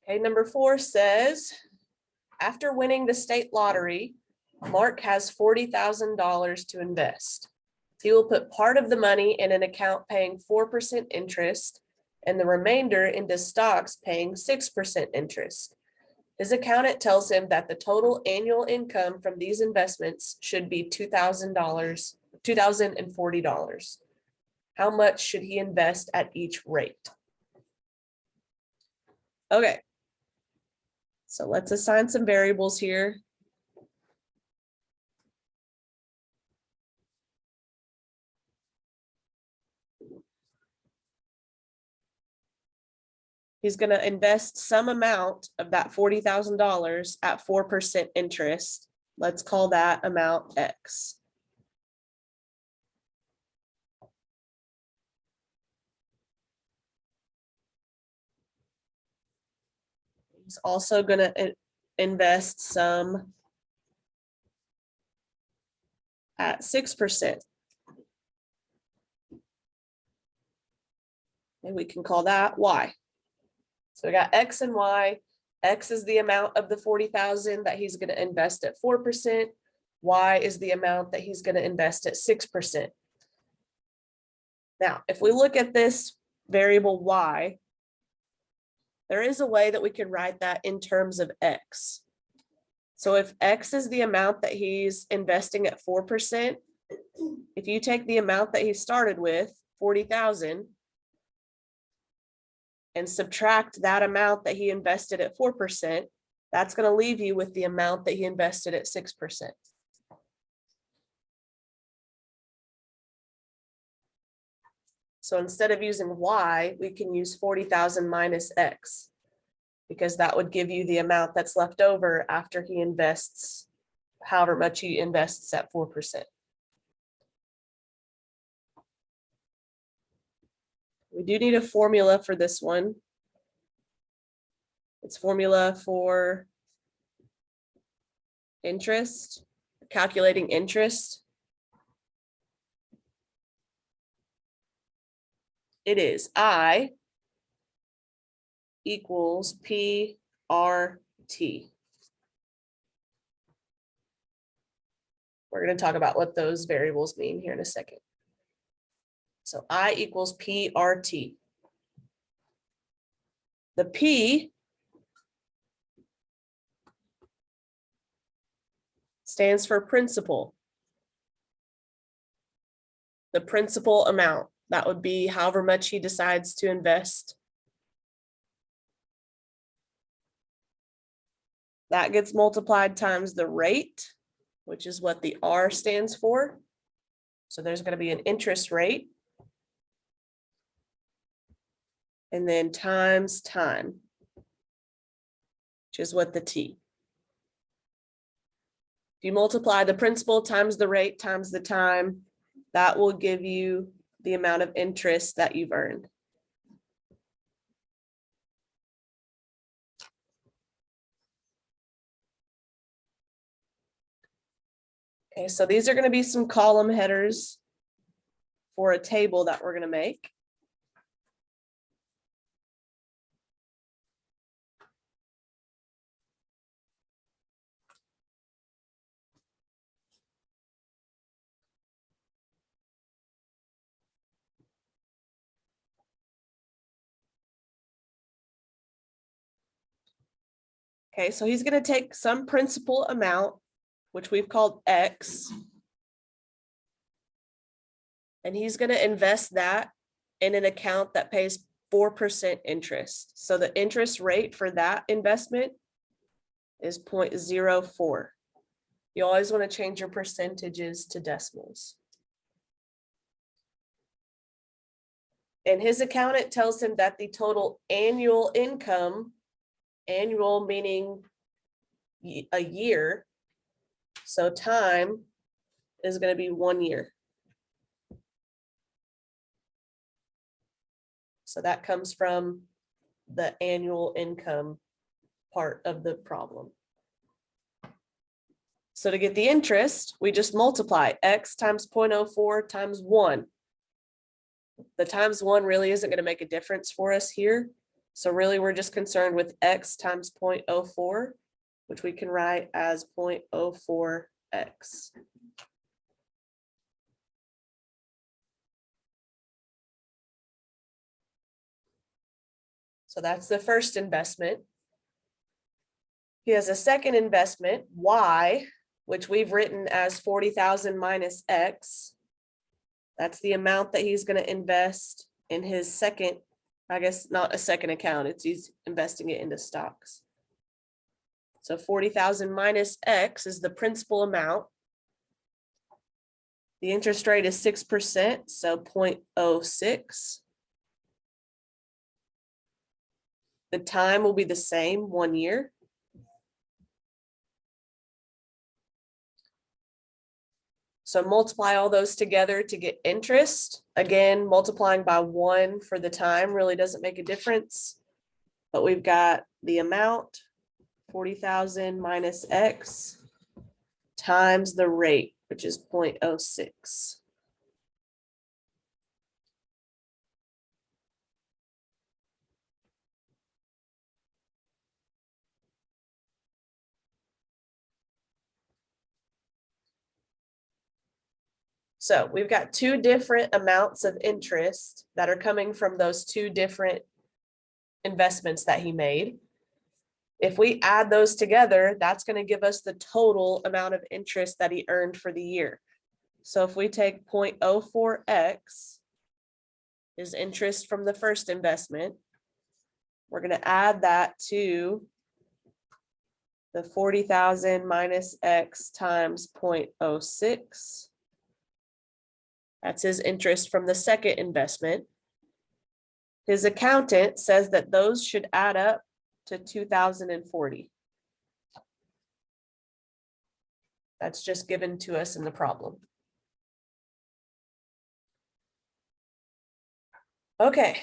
Okay, number 4 says, after winning the state lottery, Mark has $40,000 to invest. He will put part of the money in an account paying 4% interest and the remainder into stocks paying 6% interest. His accountant tells him that the total annual income from these investments should be $2,040. How much should he invest at each rate? Okay. So let's assign some variables here. He's going to invest some amount of that $40,000 at 4% interest. Let's call that amount X. He's also going to invest some at 6%. And we can call that Y. So we got X and Y. X is the amount of the 40,000 that he's going to invest at 4%. Y is the amount that he's going to invest at 6%. Now, if we look at this variable Y, there is a way that we could write that in terms of X. So if X is the amount that he's investing at 4%, if you take the amount that he started with, 40,000, and subtract that amount that he invested at 4%, that's going to leave you with the amount that he invested at 6%. So instead of using Y, we can use 40,000 minus X, because that would give you the amount that's left over after he invests, however much he invests at 4%. We do need a formula for this one. It's formula for interest, calculating interest. It is I equals PRT. We're going to talk about what those variables mean here in a second. So I equals PRT. The P stands for principal. The principal amount, that would be however much he decides to invest. That gets multiplied times the rate, which is what the R stands for. So there's going to be an interest rate. And then times time, which is what the T. If you multiply the principal times the rate times the time, that will give you the amount of interest that you've earned. Okay, so these are going to be some column headers for a table that we're going to make. Okay, so he's going to take some principal amount, which we've called X, and he's going to invest that in an account that pays 4% interest. So the interest rate for that investment is 0.04. You always want to change your percentages to decimals. And his accountant tells him that the total annual income, annual meaning a year, so time is going to be 1 year. So that comes from the annual income part of the problem. So to get the interest, we just multiply X times 0.04 times 1. The times 1 really isn't going to make a difference for us here. So really, we're just concerned with X times 0.04, which we can write as 0.04X. So that's the first investment. He has a second investment, Y, which we've written as 40,000 minus X. That's the amount that he's going to invest in his second, I guess not a second account, it's he's investing it into stocks. So 40,000 minus X is the principal amount. The interest rate is 6%, so 0.06. The time will be the same, 1 year. So multiply all those together to get interest. Again, multiplying by 1 for the time really doesn't make a difference. But we've got the amount, 40,000 minus X, times the rate, which is 0.06. So we've got two different amounts of interest that are coming from those two different investments that he made. If we add those together, that's going to give us the total amount of interest that he earned for the year. So if we take 0.04X is interest from the first investment, we're going to add that to the 40,000 minus X times 0.06. That's his interest from the second investment. His accountant says that those should add up to 2,040. That's just given to us in the problem. Okay,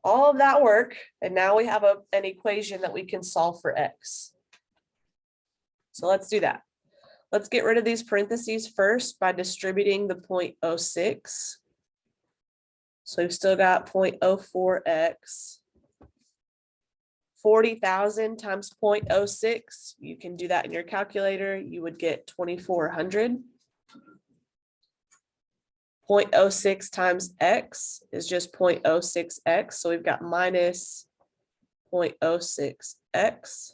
all of that work, and now we have an equation that we can solve for X. So let's do that. Let's get rid of these parentheses first by distributing the 0.06. So we've still got 0.04X. 40,000 times 0.06, you can do that in your calculator. You would get 2,400. 0.06 times X is just 0.06X. So we've got minus 0.06X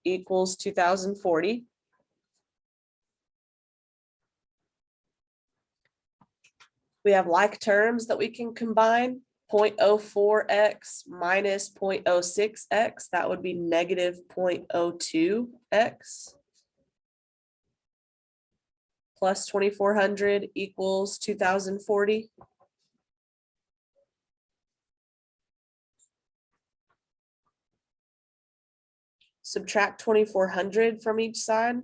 equals 2,040. We have like terms that we can combine. 0.04X minus 0.06X, that would be negative 0.02X. Plus 2,400 equals 2,040. Subtract 2,400 from each side.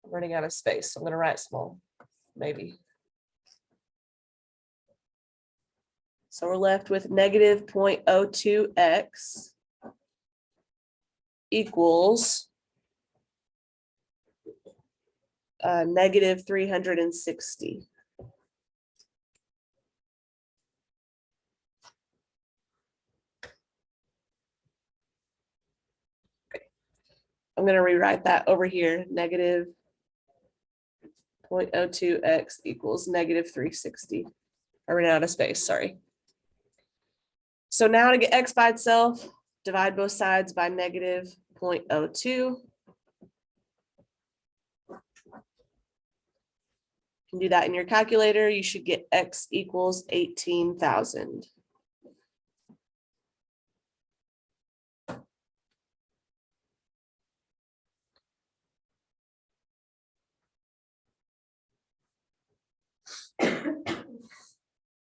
I'm running out of space, so I'm going to write small, maybe. So we're left with negative 0.02X equals negative 360. Okay. I'm going to rewrite that over here. Negative 0.02X equals negative 360. I ran out of space, sorry. So now to get X by itself, divide both sides by negative 0.02. You can do that in your calculator. You should get X equals 18,000.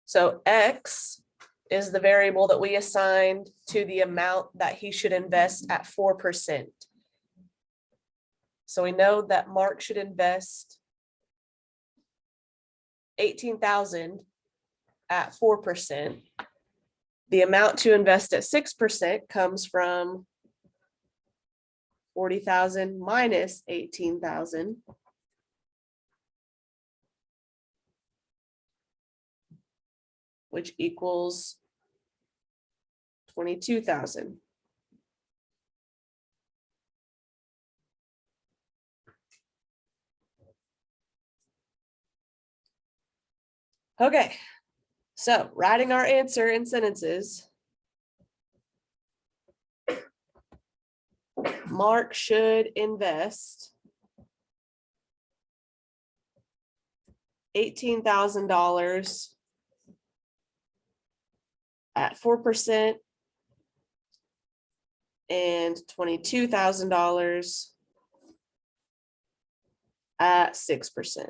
So X is the variable that we assigned to the amount that he should invest at 4%. So we know that Mark should invest 18,000 at 4%. The amount to invest at 6% comes from 40,000 minus 18,000. which equals 22,000. Okay, so writing our answer in sentences. Mark should invest $18,000 at 4% and $22,000 at 6%.